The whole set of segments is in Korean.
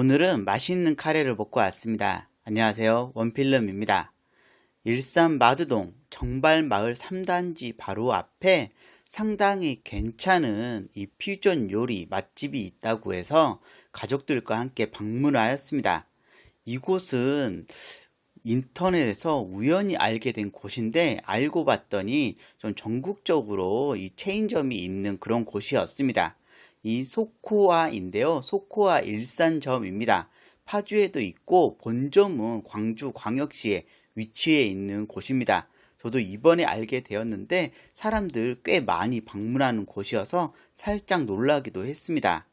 오늘은 맛있는 카레를 먹고 왔습니다. 안녕하세요. 원필름입니다. 일산 마두동 정발마을 3단지 바로 앞에 상당히 괜찮은 이 퓨전 요리 맛집이 있다고 해서 가족들과 함께 방문하였습니다. 이곳은 인터넷에서 우연히 알게 된 곳인데 알고 봤더니 좀 전국적으로 이 체인점이 있는 그런 곳이었습니다. 이 소코아인데요. 소코아 일산점입니다. 파주에도 있고 본점은 광주광역시에 위치해 있는 곳입니다. 저도 이번에 알게 되었는데 사람들 꽤 많이 방문하는 곳이어서 살짝 놀라기도 했습니다.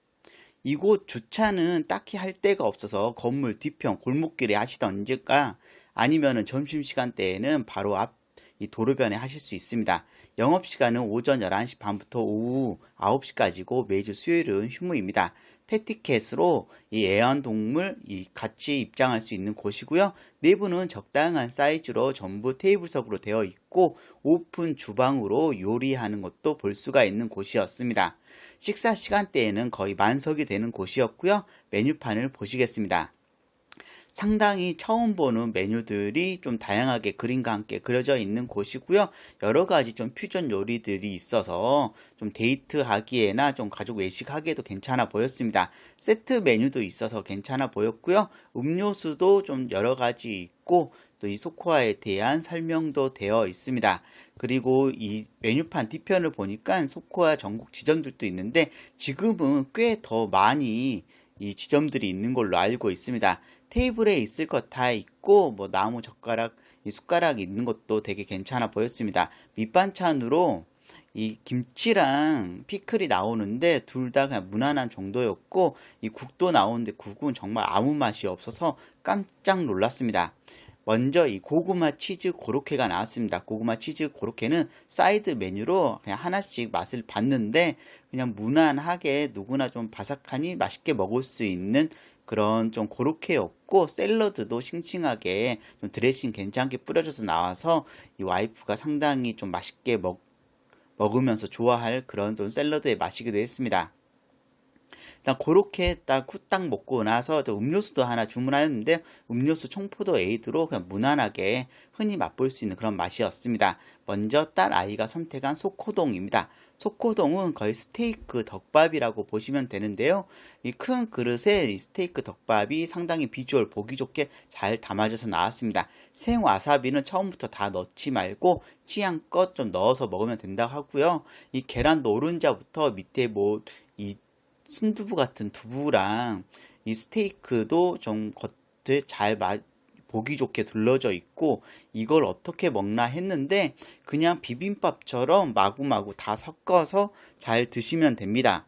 이곳 주차는 딱히 할 데가 없어서 건물 뒤편 골목길에 하시던지가 아니면은 점심시간대에는 바로 앞 이 도로변에 하실 수 있습니다. 영업시간은 오전 11시 반부터 오후 9시까지고 매주 수요일은 휴무입니다. 패티켓으로 이 애완동물 같이 입장할 수 있는 곳이고요. 내부는 적당한 사이즈로 전부 테이블석으로 되어 있고 오픈 주방으로 요리하는 것도 볼 수가 있는 곳이었습니다. 식사 시간대에는 거의 만석이 되는 곳이었고요. 메뉴판을 보시겠습니다. 상당히 처음 보는 메뉴들이 좀 다양하게 그림과 함께 그려져 있는 곳이고요. 여러 가지 좀 퓨전 요리들이 있어서 좀 데이트하기에나 좀 가족 외식하기에도 괜찮아 보였습니다. 세트 메뉴도 있어서 괜찮아 보였고요. 음료수도 좀 여러 가지 있고 또 이 소코아에 대한 설명도 되어 있습니다. 그리고 이 메뉴판 뒤편을 보니까 소코아 전국 지점들도 있는데 지금은 꽤 더 많이 이 지점들이 있는 걸로 알고 있습니다. 테이블에 있을 것 다 있고 뭐 나무 젓가락, 이 숟가락 있는 것도 되게 괜찮아 보였습니다. 밑반찬으로 이 김치랑 피클이 나오는데 둘 다 그냥 무난한 정도였고 이 국도 나오는데 국은 정말 아무 맛이 없어서 깜짝 놀랐습니다. 먼저 이 고구마 치즈 고로케가 나왔습니다. 고구마 치즈 고로케는 사이드 메뉴로 그냥 하나씩 맛을 봤는데 그냥 무난하게 누구나 좀 바삭하니 맛있게 먹을 수 있는 그런 좀 고로케였고 샐러드도 싱싱하게 좀 드레싱 괜찮게 뿌려져서 나와서 이 와이프가 상당히 좀 맛있게 먹으면서 좋아할 그런 좀 샐러드의 맛이기도 했습니다. 일단 그렇게 딱 후딱 먹고 나서 음료수도 하나 주문하였는데 음료수 청포도 에이드로 그냥 무난하게 흔히 맛볼 수 있는 그런 맛이었습니다. 먼저 딸 아이가 선택한 소코동입니다. 소코동은 거의 스테이크 덮밥이라고 보시면 되는데요. 이 큰 그릇에 이 스테이크 덮밥이 상당히 비주얼 보기 좋게 잘 담아져서 나왔습니다. 생와사비는 처음부터 다 넣지 말고 취향껏 좀 넣어서 먹으면 된다고 하고요. 이 계란 노른자부터 밑에 이 순두부 같은 두부랑 이 스테이크도 좀 겉에 잘 보기 좋게 둘러져 있고 이걸 어떻게 먹나 했는데 그냥 비빔밥처럼 마구마구 다 섞어서 잘 드시면 됩니다.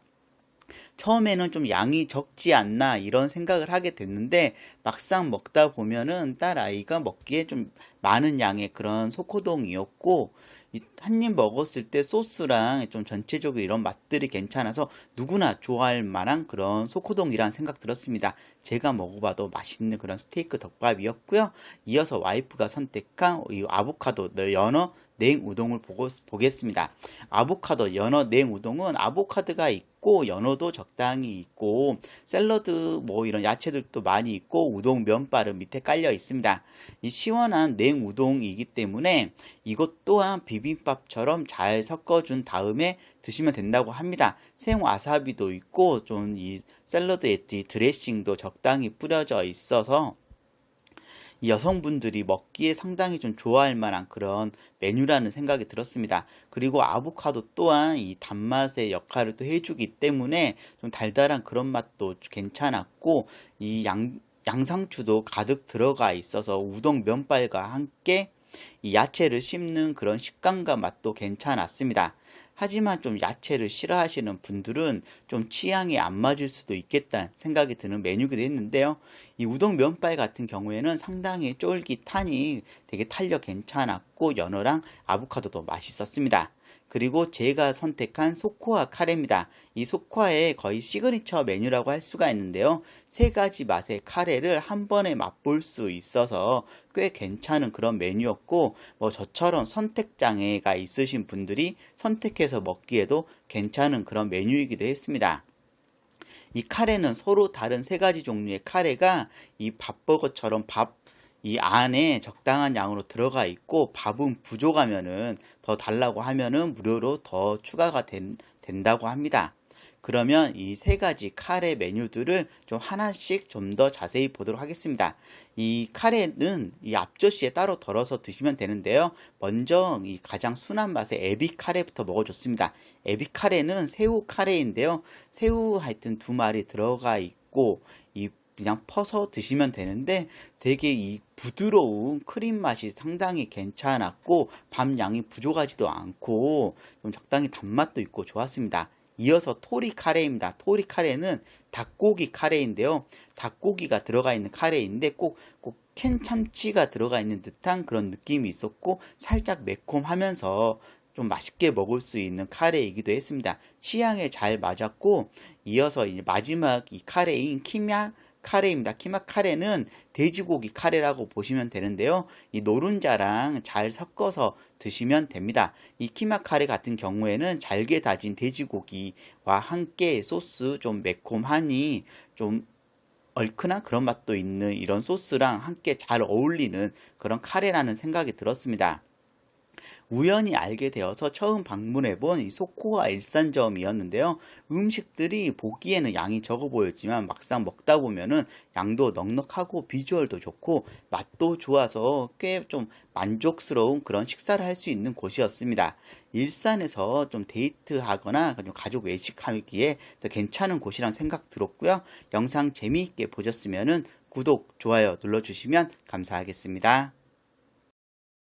처음에는 좀 양이 적지 않나 이런 생각을 하게 됐는데 막상 먹다 보면은 딸 아이가 먹기에 좀 많은 양의 그런 소코동이었고 한 입 먹었을 때 소스랑 좀 전체적으로 이런 맛들이 괜찮아서 누구나 좋아할 만한 그런 소코동이라는 생각 들었습니다. 제가 먹어봐도 맛있는 그런 스테이크 덮밥이었고요. 이어서 와이프가 선택한 이 아보카도 연어 냉우동을 보겠습니다. 아보카도 연어 냉우동은 아보카도가 있고 연어도 적당히 있고 샐러드 뭐 이런 야채들도 많이 있고 우동 면발은 밑에 깔려 있습니다. 이 시원한 냉우동이기 때문에 이것 또한 비빔밥처럼 잘 섞어준 다음에 드시면 된다고 합니다. 생와사비도 있고 좀 이 샐러드에 드레싱도 적당히 뿌려져 있어서 이 여성분들이 먹기에 상당히 좀 좋아할 만한 그런 메뉴라는 생각이 들었습니다. 그리고 아보카도 또한 이 단맛의 역할을 또 해주기 때문에 좀 달달한 그런 맛도 괜찮았고 이 양상추도 가득 들어가 있어서 우동 면발과 함께 이 야채를 씹는 그런 식감과 맛도 괜찮았습니다. 하지만 좀 야채를 싫어하시는 분들은 좀 취향이 안 맞을 수도 있겠다는 생각이 드는 메뉴기도 했는데요. 이 우동 면발 같은 경우에는 상당히 쫄깃하니 되게 탄력 괜찮았고 연어랑 아보카도도 맛있었습니다. 그리고 제가 선택한 소코아 카레입니다. 이 소코아의 거의 시그니처 메뉴라고 할 수가 있는데요. 세 가지 맛의 카레를 한 번에 맛볼 수 있어서 꽤 괜찮은 그런 메뉴였고 뭐 저처럼 선택 장애가 있으신 분들이 선택해서 먹기에도 괜찮은 그런 메뉴이기도 했습니다. 이 카레는 서로 다른 세 가지 종류의 카레가 이 밥버거처럼 밥 이 안에 적당한 양으로 들어가 있고, 밥은 부족하면은 더 달라고 하면은 무료로 더 추가가 된다고 합니다. 그러면 이 세 가지 카레 메뉴들을 좀 하나씩 좀 더 자세히 보도록 하겠습니다. 이 카레는 이 앞접시에 따로 덜어서 드시면 되는데요. 먼저 이 가장 순한 맛의 에비 카레부터 먹어줬습니다. 에비 카레는 새우 카레인데요. 새우 하여튼 2마리 들어가 있고, 이 그냥 퍼서 드시면 되는데 되게 이 부드러운 크림 맛이 상당히 괜찮았고, 밥 양이 부족하지도 않고 좀 적당히 단맛도 있고 좋았습니다. 이어서 토리 카레입니다. 토리 카레는 닭고기 카레인데요. 닭고기가 들어가 있는 카레인데 꼭 캔 참치가 들어가 있는 듯한 그런 느낌이 있었고, 살짝 매콤하면서 좀 맛있게 먹을 수 있는 카레이기도 했습니다. 취향에 잘 맞았고, 이어서 이제 마지막 이 카레인 키마 카레입니다. 키마 카레는 돼지고기 카레라고 보시면 되는데요. 이 노른자랑 잘 섞어서 드시면 됩니다. 이 키마 카레 같은 경우에는 잘게 다진 돼지고기와 함께 소스 좀 매콤하니 좀 얼큰한 그런 맛도 있는 이런 소스랑 함께 잘 어울리는 그런 카레라는 생각이 들었습니다. 우연히 알게 되어서 처음 방문해본 이 소코아 일산점이었는데요. 음식들이 보기에는 양이 적어 보였지만 막상 먹다 보면은 양도 넉넉하고 비주얼도 좋고 맛도 좋아서 꽤 좀 만족스러운 그런 식사를 할 수 있는 곳이었습니다. 일산에서 좀 데이트하거나 좀 가족 외식하기에 더 괜찮은 곳이란 생각 들었고요. 영상 재미있게 보셨으면은 구독, 좋아요 눌러주시면 감사하겠습니다.